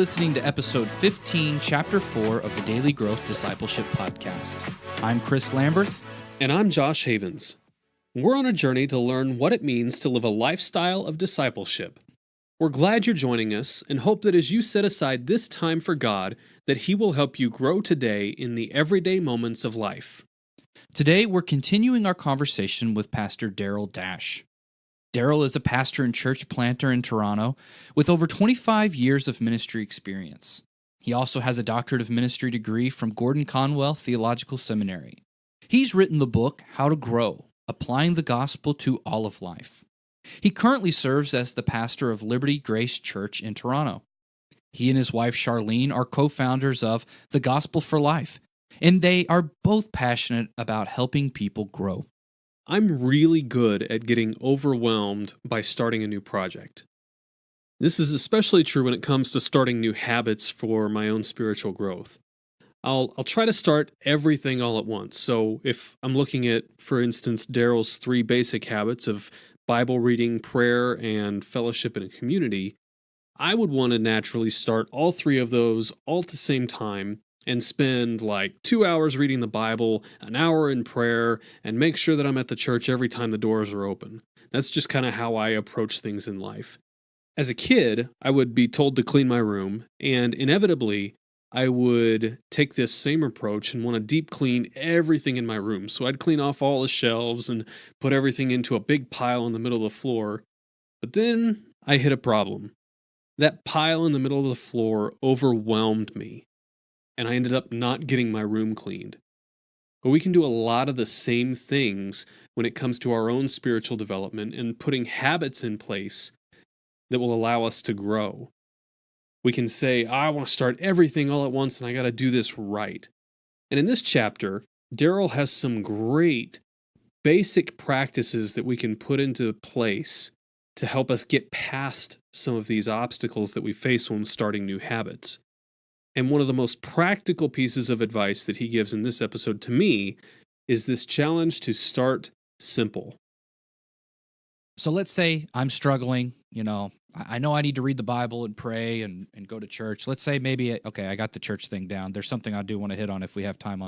listening to episode 15, chapter 4 of the Daily Growth Discipleship podcast. I'm Chris Lamberth. And I'm Josh Havens. We're on a journey to learn what it means to live a lifestyle of discipleship. We're glad you're joining us and hope that as you set aside this time for God, that He will help you grow today in the everyday moments of life. Today, we're continuing our conversation with Pastor Darryl Dash. Darryl is a pastor and church planter in Toronto with over 25 years of ministry experience. He also has a doctorate of ministry degree from Gordon Conwell Theological Seminary. He's written the book, How to Grow, Applying the Gospel to All of Life. He currently serves as the pastor of Liberty Grace Church in Toronto. He and his wife Charlene are co-founders of The Gospel for Life, and they are both passionate about helping people grow. I'm really good at getting overwhelmed by starting a new project. This is especially true when it comes to starting new habits for my own spiritual growth. I'll try to start everything all at once. So if I'm looking at, for instance, Darryl's 3 basic habits of Bible reading, prayer, and fellowship in a community, I would want to naturally start all 3 of those all at the same time and spend like 2 hours reading the Bible, an hour in prayer, and make sure that I'm at the church every time the doors are open. That's just kind of how I approach things in life. As a kid, I would be told to clean my room, and inevitably, I would take this same approach and want to deep clean everything in my room. So I'd clean off all the shelves and put everything into a big pile in the middle of the floor. But then I hit a problem. That pile in the middle of the floor overwhelmed me, and I ended up not getting my room cleaned. But we can do a lot of the same things when it comes to our own spiritual development and putting habits in place that will allow us to grow. We can say, I want to start everything all at once and I got to do this right. And in this chapter, Darryl has some great basic practices that we can put into place to help us get past some of these obstacles that we face when starting new habits. And one of the most practical pieces of advice that he gives in this episode to me is this challenge to start simple. So let's say I'm struggling, I know I need to read the Bible and pray and go to church. Let's say maybe, okay, I got the church thing down. There's something I do want to hit on if we have time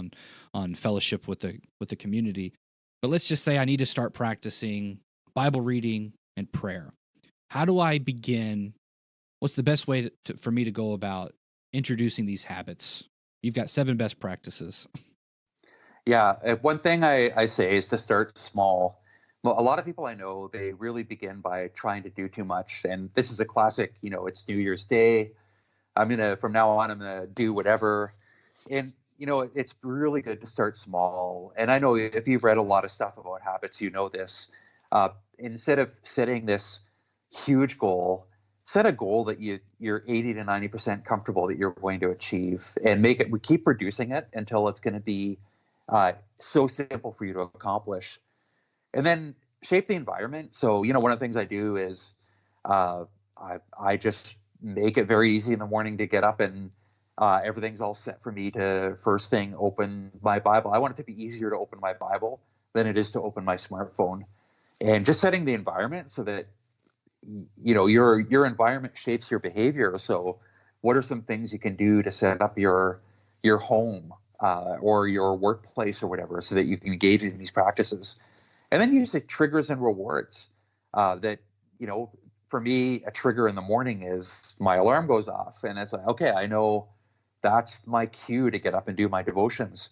on fellowship with the community. But let's just say I need to start practicing Bible reading and prayer. How do I begin? What's the best way for me to go about introducing these habits? You've got 7 best practices. Yeah, one thing I say is to start small. Well, a lot of people I know, they really begin by trying to do too much. And this is a classic, it's New Year's Day. From now on, I'm going to do whatever. And, it's really good to start small. And I know if you've read a lot of stuff about habits, you know this. Instead of setting this huge goal, set a goal that you're 80 to 90% comfortable that you're going to achieve, and we keep reducing it until it's going to be so simple for you to accomplish. And then shape the environment. So, one of the things I do is I just make it very easy in the morning to get up and everything's all set for me to first thing open my Bible. I want it to be easier to open my Bible than it is to open my smartphone. And just setting the environment so that your environment shapes your behavior. So what are some things you can do to set up your home or your workplace or whatever so that you can engage in these practices? And then you just say triggers and rewards that, for me, a trigger in the morning is my alarm goes off. And it's like, okay, I know that's my cue to get up and do my devotions.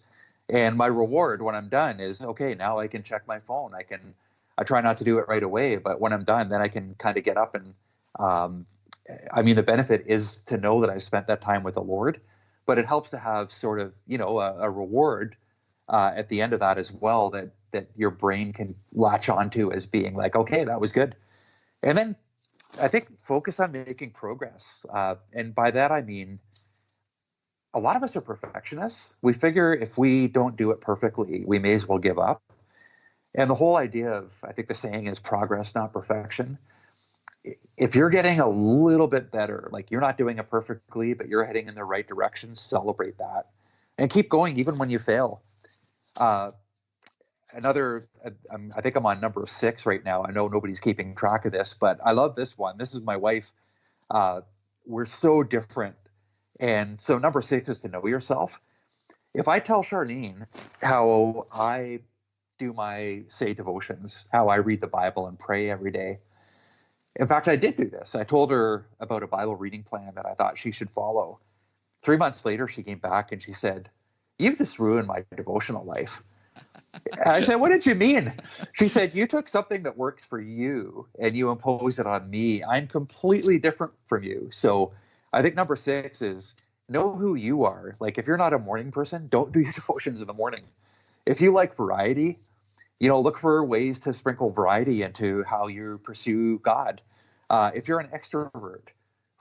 And my reward when I'm done is, okay, now I can check my phone. I try not to do it right away, but when I'm done, then I can kind of get up and, the benefit is to know that I've spent that time with the Lord, but it helps to have sort of, a reward at the end of that as well, that your brain can latch onto as being like, okay, that was good. And then I think focus on making progress. And by that, I mean, a lot of us are perfectionists. We figure if we don't do it perfectly, we may as well give up. And the whole idea of, I think the saying is progress, not perfection. If you're getting a little bit better, like you're not doing it perfectly, but you're heading in the right direction, celebrate that and keep going even when you fail. I think I'm on number 6 right now. I know nobody's keeping track of this, but I love this one. This is my wife. We're so different And so number 6 is to know yourself. If I tell Charlene how I do my, say, devotions, how I read the Bible and pray every day. In fact, I did do this. I told her about a Bible reading plan that I thought she should follow. 3 months later, she came back and she said, "You've just ruined my devotional life." I said, "What did you mean?" She said, "You took something that works for you and you imposed it on me. I'm completely different from you." So I think number 6 is know who you are. Like, if you're not a morning person, don't do your devotions in the morning. If you like variety, look for ways to sprinkle variety into how you pursue God. If you're an extrovert,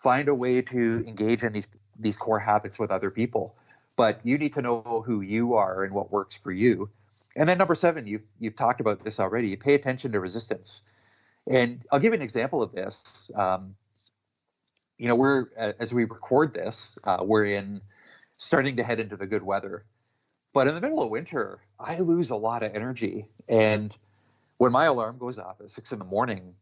find a way to engage in these core habits with other people. But you need to know who you are and what works for you. And then number 7, you've talked about this already. You pay attention to resistance. And I'll give you an example of this. We're as we record this, we're starting to head into the good weather. But in the middle of winter, I lose a lot of energy. And when my alarm goes off at 6 a.m,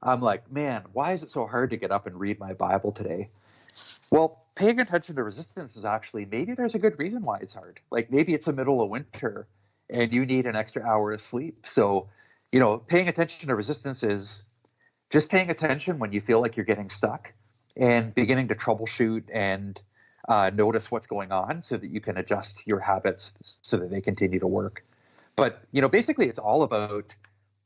I'm like, man, why is it so hard to get up and read my Bible today? Well, paying attention to resistance is actually, maybe there's a good reason why it's hard. Like, maybe it's the middle of winter and you need an extra hour of sleep. So, paying attention to resistance is just paying attention when you feel like you're getting stuck and beginning to troubleshoot and notice what's going on so that you can adjust your habits so that they continue to work. But, basically it's all about,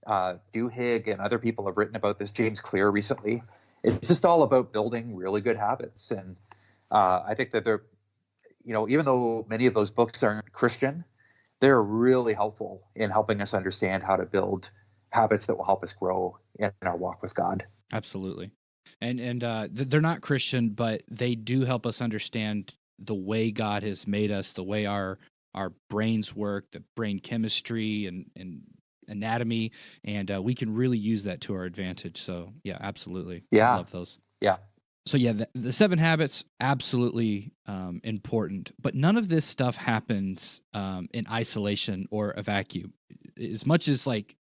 Duhigg and other people have written about this, James Clear recently. It's just all about building really good habits. And I think that even though many of those books aren't Christian, they're really helpful in helping us understand how to build habits that will help us grow in our walk with God. Absolutely. And they're not Christian, but they do help us understand the way God has made us, the way our brains work, the brain chemistry and anatomy, and we can really use that to our advantage. So yeah, absolutely. Yeah. I love those. Yeah. So yeah, the 7 habits, absolutely important, but none of this stuff happens in isolation or a vacuum. As much as like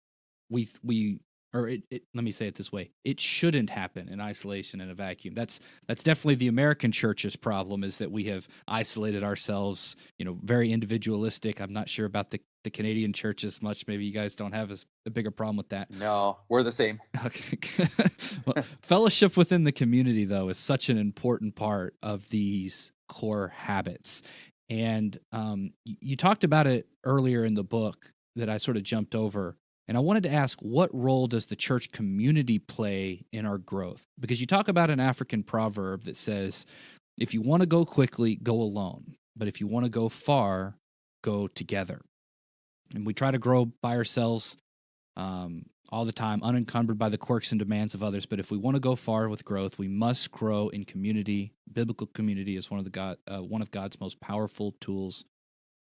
let me say it this way: it shouldn't happen in isolation and a vacuum. That's definitely the American church's problem, is that we have isolated ourselves, very individualistic. I'm not sure about the Canadian church as much. Maybe you guys don't have a bigger problem with that. No, we're the same. Okay. Well, fellowship within the community, though, is such an important part of these core habits. And you talked about it earlier in the book that I sort of jumped over. And I wanted to ask, what role does the church community play in our growth? Because you talk about an African proverb that says, if you want to go quickly, go alone. But if you want to go far, go together. And we try to grow by ourselves all the time, unencumbered by the quirks and demands of others. But if we want to go far with growth, we must grow in community. Biblical community is one of God's most powerful tools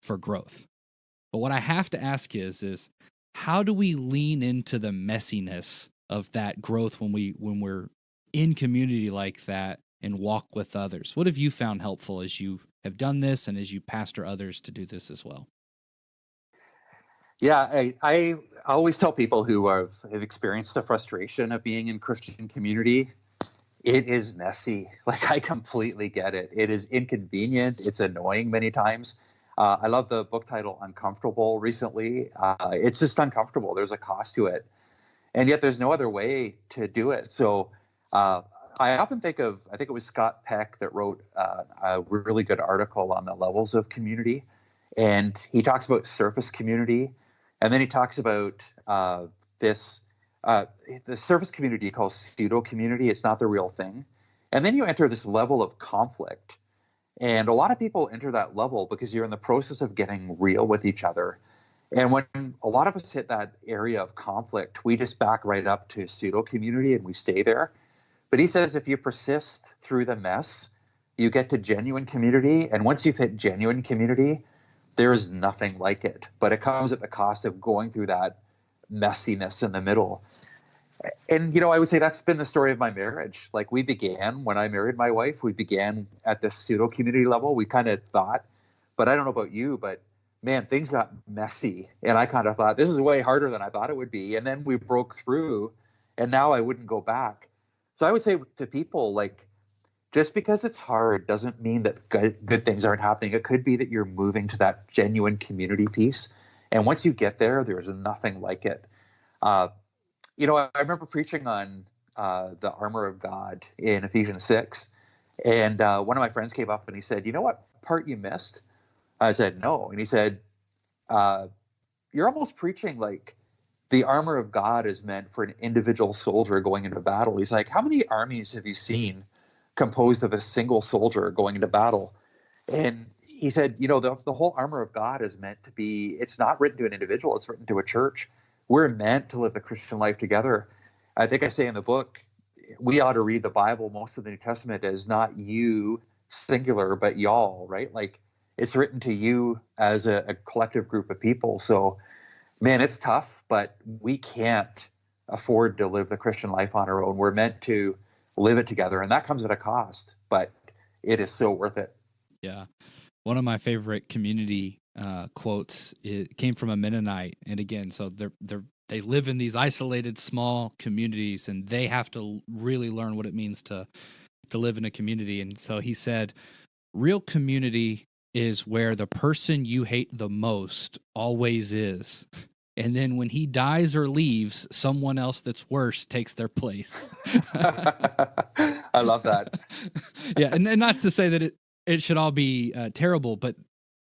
for growth. But what I have to ask is how do we lean into the messiness of that growth when we're in community like that and walk with others? What have you found helpful as you have done this and as you pastor others to do this as well? Yeah, I always tell people who have experienced the frustration of being in Christian community, it is messy. Like, I completely get it. It is inconvenient. It's annoying many times. I love the book title Uncomfortable recently. It's just uncomfortable. There's a cost to it. And yet there's no other way to do it. So I often think I think it was Scott Peck that wrote a really good article on the levels of community. And he talks about surface community. And then he talks about the surface community he calls pseudo community. It's not the real thing. And then you enter this level of conflict. And a lot of people enter that level because you're in the process of getting real with each other. And when a lot of us hit that area of conflict, we just back right up to pseudo community and we stay there. But he says if you persist through the mess, you get to genuine community. And once you've hit genuine community, there is nothing like it. But it comes at the cost of going through that messiness in the middle. And, I would say that's been the story of my marriage. Like, when I married my wife, we began at this pseudo community level. We kind of thought, but I don't know about you, but man, things got messy. And I kind of thought, this is way harder than I thought it would be. And then we broke through, and now I wouldn't go back. So I would say to people, like, just because it's hard doesn't mean that good things aren't happening. It could be that you're moving to that genuine community piece. And once you get there, there's nothing like it. Uh, I remember preaching on the armor of God in Ephesians 6. And one of my friends came up and he said, "You know what part you missed?" I said, "No." And he said, "You're almost preaching like the armor of God is meant for an individual soldier going into battle." He's like, "How many armies have you seen composed of a single soldier going into battle?" And he said, the whole armor of God is meant to be, it's not written to an individual, it's written to a church. We're meant to live the Christian life together. I think I say in the book, we ought to read the Bible, most of the New Testament, as not you singular, but y'all, right? Like it's written to you as a collective group of people. So, man, it's tough, but we can't afford to live the Christian life on our own. We're meant to live it together, and that comes at a cost, but it is so worth it. Yeah. One of my favorite community quotes, it came from a Mennonite. And again, so they live in these isolated small communities, and they have to really learn what it means to live in a community. And so he said, real community is where the person you hate the most always is. And then when he dies or leaves, someone else that's worse takes their place. I love that. Yeah. And not to say that it should all be terrible, but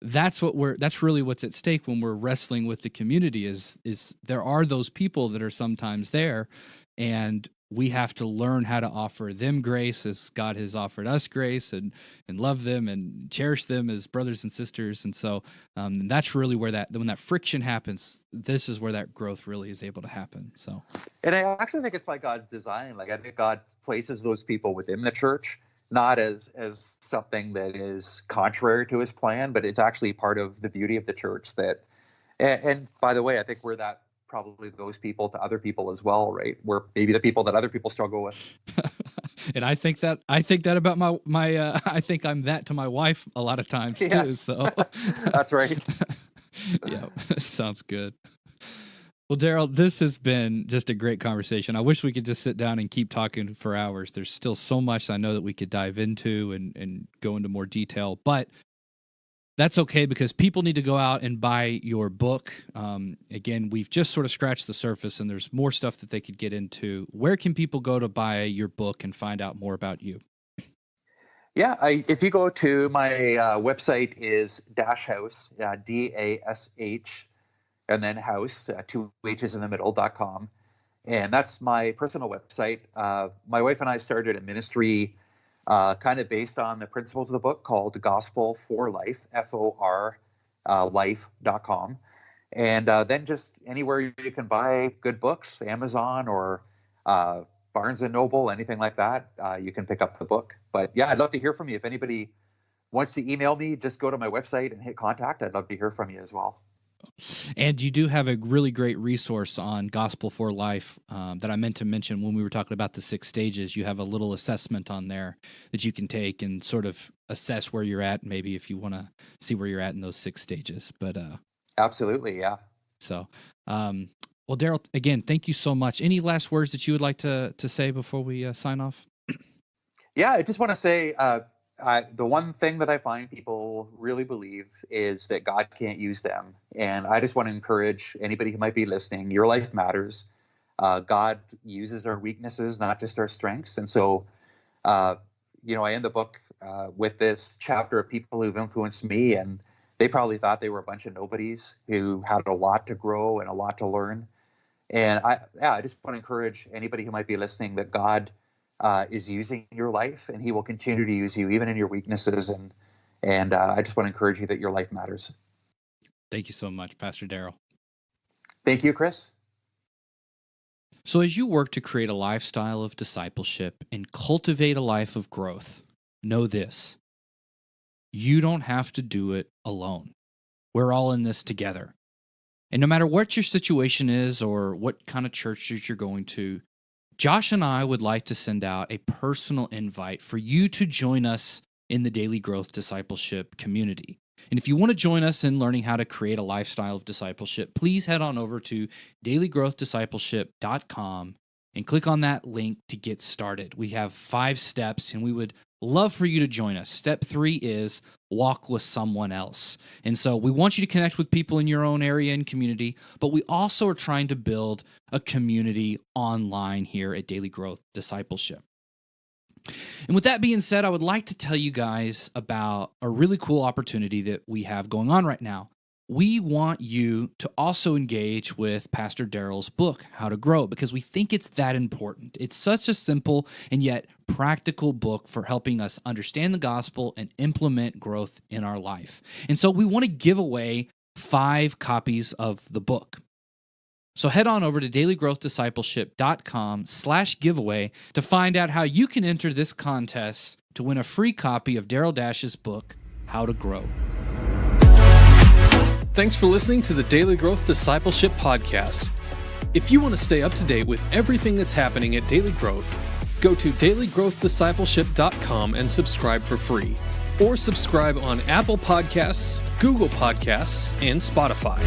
that's really what's at stake when we're wrestling with the community is there are those people that are sometimes there, and we have to learn how to offer them grace as God has offered us grace, and love them and cherish them as brothers and sisters. And so that's really where when that friction happens, this is where that growth really is able to happen. So, and I actually think it's by God's design. Like I think God places those people within the church, not as something that is contrary to his plan, but it's actually part of the beauty of the church. That, and by the way, I think we're that probably those people to other people as well, right? We're maybe the people that other people struggle with. And I think that about my I think I'm that to my wife a lot of times too. Yes. So That's right. Yeah, sounds good. Well, Darryl, this has been just a great conversation. I wish we could just sit down and keep talking for hours. There's still so much I know that we could dive into and go into more detail, but that's okay because people need to go out and buy your book. Again, we've just sort of scratched the surface and there's more stuff that they could get into. Where can people go to buy your book and find out more about you? Yeah, if you go to my website is Dash House, DASH, and then house, 2 H's in the middle.com. And that's my personal website. My wife and I started a ministry kind of based on the principles of the book called Gospel for Life, FOR, life.com. And then just anywhere you can buy good books, Amazon or Barnes & Noble, anything like that, you can pick up the book. But yeah, I'd love to hear from you. If anybody wants to email me, just go to my website and hit contact. I'd love to hear from you as well. And you do have a really great resource on Gospel for Life that I meant to mention when we were talking about the 6 stages. You have a little assessment on there that you can take and sort of assess where you're at, maybe if you want to see where you're at in those 6 stages. But Absolutely, yeah. So, well, Darryl, again, thank you so much. Any last words that you would like to say before we sign off? Yeah, I just want to say the one thing that I find people really believe is that God can't use them. And I just want to encourage anybody who might be listening, your life matters. God uses our weaknesses, not just our strengths. And so, I end the book with this chapter of people who've influenced me, and they probably thought they were a bunch of nobodies who had a lot to grow and a lot to learn. And I just want to encourage anybody who might be listening that God is using your life, and he will continue to use you even in your weaknesses. And I just want to encourage you that your life matters. Thank you so much, Pastor Darryl. Thank you, Chris. So as you work to create a lifestyle of discipleship and cultivate a life of growth, know this: you don't have to do it alone. We're all in this together. And no matter what your situation is or what kind of churches you're going to, Josh and I would like to send out a personal invite for you to join us in the Daily Growth Discipleship community. And if you want to join us in learning how to create a lifestyle of discipleship, please head on over to dailygrowthdiscipleship.com and click on that link to get started. We have 5 steps, and we would love for you to join us. Step 3 is walk with someone else. And so we want you to connect with people in your own area and community, but we also are trying to build a community online here at Daily Growth Discipleship. And with that being said, I would like to tell you guys about a really cool opportunity that we have going on right now. We want you to also engage with Pastor Darryl's book, How to Grow, because we think it's that important. It's such a simple and yet practical book for helping us understand the gospel and implement growth in our life. And so we want to give away 5 copies of the book. So head on over to dailygrowthdiscipleship.com/giveaway to find out how you can enter this contest to win a free copy of Darryl Dash's book, How to Grow. Thanks for listening to the Daily Growth Discipleship Podcast. If you want to stay up to date with everything that's happening at Daily Growth, go to dailygrowthdiscipleship.com and subscribe for free. Or subscribe on Apple Podcasts, Google Podcasts, and Spotify.